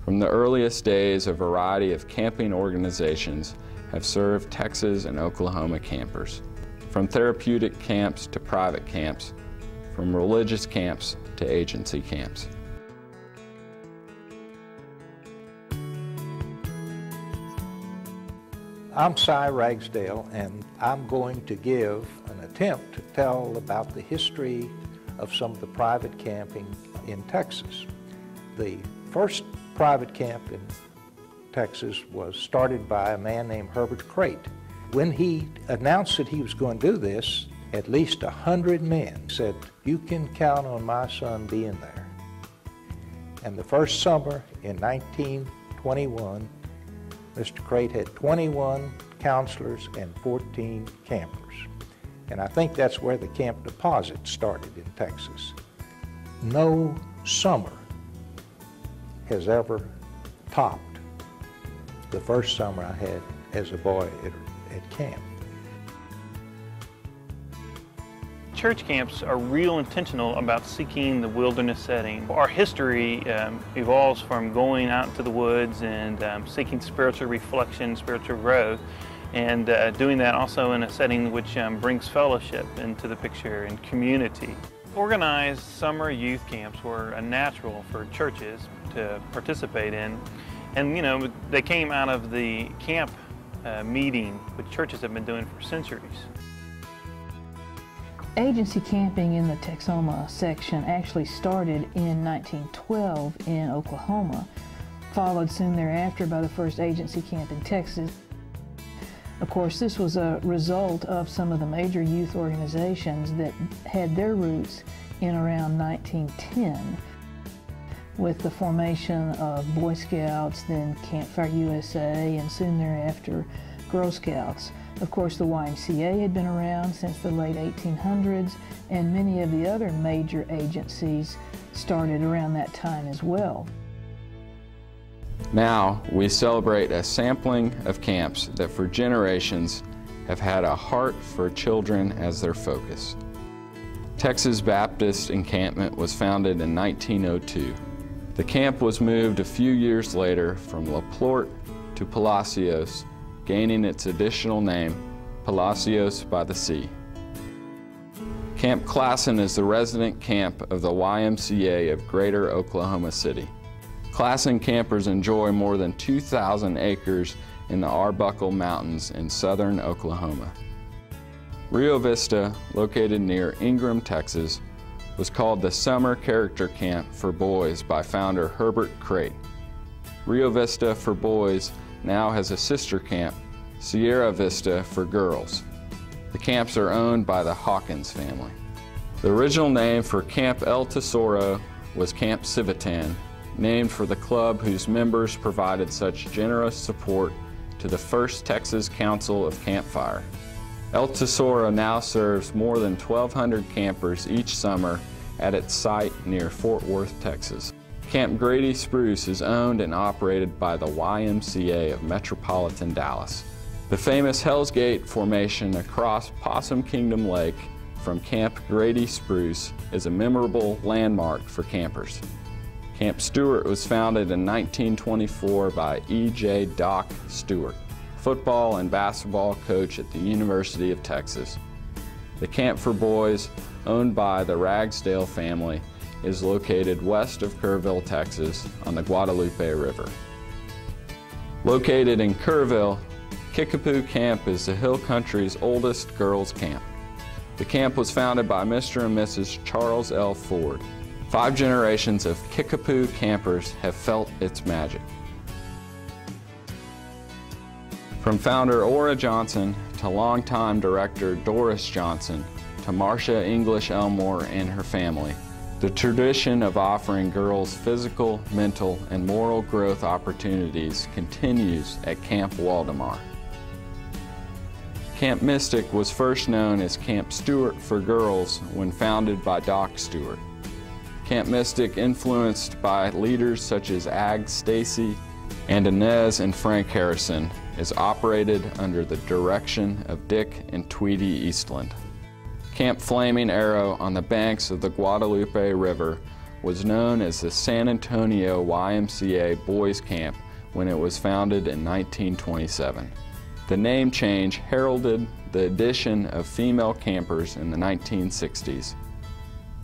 From the earliest days, a variety of camping organizations have served Texas and Oklahoma campers, from therapeutic camps to private camps, from religious camps to agency camps. I'm Cy Ragsdale, and I'm going to give an attempt to tell about the history of some of the private camping in Texas. The first private camp in Texas was started by a man named Herbert Crate. When he announced that he was going to do this, at least 100 men said, "You can count on my son being there." And the first summer in 1921, Mr. Crate had 21 counselors and 14 campers. And I think that's where the camp deposit started in Texas. No summer has ever topped the first summer I had as a boy at camp. Church camps are real intentional about seeking the wilderness setting. Our history evolves from going out into the woods and seeking spiritual reflection, spiritual growth, and doing that also in a setting which brings fellowship into the picture and community. Organized summer youth camps were a natural for churches to participate in, and they came out of the camp meeting which churches have been doing for centuries. Agency camping in the Texoma section actually started in 1912 in Oklahoma, followed soon thereafter by the first agency camp in Texas. Of course, this was a result of some of the major youth organizations that had their roots in around 1910, with the formation of Boy Scouts, then Campfire USA, and soon thereafter Girl Scouts. Of course, the YMCA had been around since the late 1800s, and many of the other major agencies started around that time as well. Now, we celebrate a sampling of camps that for generations have had a heart for children as their focus. Texas Baptist Encampment was founded in 1902. The camp was moved a few years later from La Porte to Palacios, gaining its additional name, Palacios by the Sea. Camp Classen is the resident camp of the YMCA of Greater Oklahoma City. Classen campers enjoy more than 2,000 acres in the Arbuckle Mountains in southern Oklahoma. Rio Vista, located near Ingram, Texas, was called the Summer Character Camp for Boys by founder Herbert Crate. Rio Vista for Boys now has a sister camp, Sierra Vista for Girls. The camps are owned by the Hawkins family. The original name for Camp El Tesoro was Camp Civitan, named for the club whose members provided such generous support to the First Texas Council of Campfire. El Tesoro now serves more than 1,200 campers each summer at its site near Fort Worth, Texas. Camp Grady Spruce is owned and operated by the YMCA of Metropolitan Dallas. The famous Hell's Gate formation across Possum Kingdom Lake from Camp Grady Spruce is a memorable landmark for campers. Camp Stewart was founded in 1924 by E.J. Doc Stewart, football and basketball coach at the University of Texas. The Camp for Boys, owned by the Ragsdale family, is located west of Kerrville, Texas, on the Guadalupe River. Located in Kerrville, Kickapoo Camp is the Hill Country's oldest girls' camp. The camp was founded by Mr. and Mrs. Charles L. Ford. 5 generations of Kickapoo campers have felt its magic. From founder Ora Johnson to longtime director Doris Johnson to Marcia English Elmore and her family, the tradition of offering girls physical, mental, and moral growth opportunities continues at Camp Waldemar. Camp Mystic was first known as Camp Stewart for Girls when founded by Doc Stewart. Camp Mystic, influenced by leaders such as Ag Stacy and Inez and Frank Harrison, is operated under the direction of Dick and Tweety Eastland. Camp Flaming Arrow on the banks of the Guadalupe River was known as the San Antonio YMCA Boys Camp when it was founded in 1927. The name change heralded the addition of female campers in the 1960s.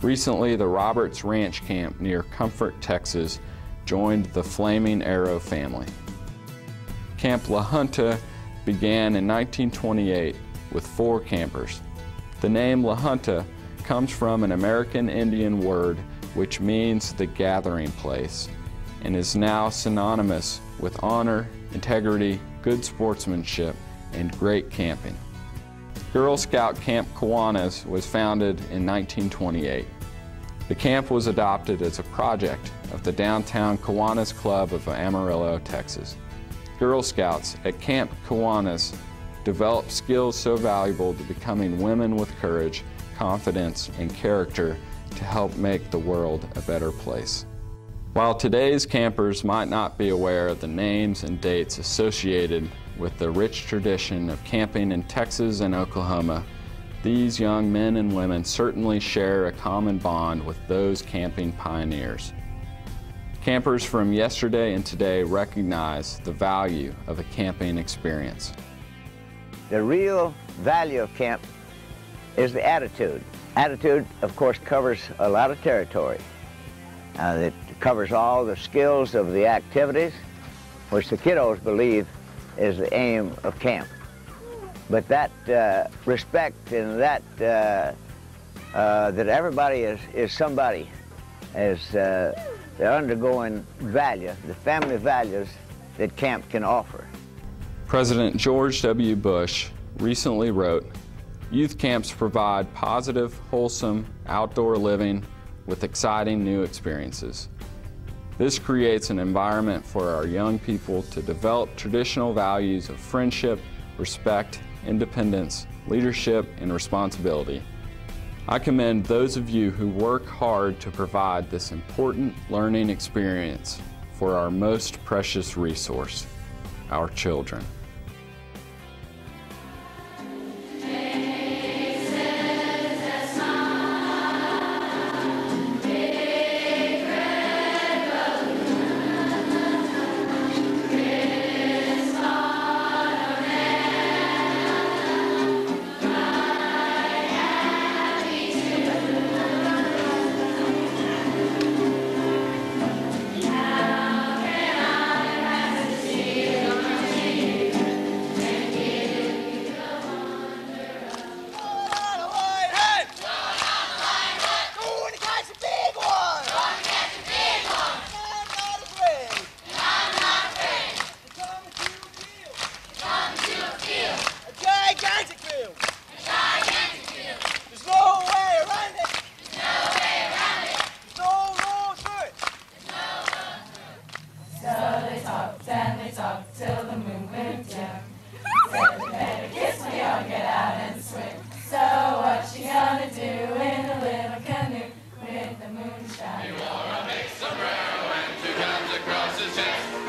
Recently, the Roberts Ranch Camp near Comfort, Texas, joined the Flaming Arrow family. Camp La Junta began in 1928 with 4 campers. The name La Junta comes from an American Indian word which means the gathering place and is now synonymous with honor, integrity, good sportsmanship, and great camping. Girl Scout Camp Kiwanis was founded in 1928. The camp was adopted as a project of the downtown Kiwanis Club of Amarillo, Texas. Girl Scouts at Camp Kiwanis developed skills so valuable to becoming women with courage, confidence, and character to help make the world a better place. While today's campers might not be aware of the names and dates associated with the rich tradition of camping in Texas and Oklahoma, these young men and women certainly share a common bond with those camping pioneers. Campers from yesterday and today recognize the value of a camping experience. The real value of camp is the attitude. Attitude, of course, covers a lot of territory. It covers all the skills of the activities, which the kiddos believe is the aim of camp. But that respect and that everybody is somebody, is the undergoing value, the family values that camp can offer. President George W. Bush recently wrote, "Youth camps provide positive, wholesome, outdoor living with exciting new experiences. This creates an environment for our young people to develop traditional values of friendship, respect, independence, leadership, and responsibility. I commend those of you who work hard to provide this important learning experience for our most precious resource, our children." Till the moon went down. Said you better kiss me or get out and swim. So what you gonna do in a little canoe with the moonshine? He wore a mix sombrero and 2 guns across his chest.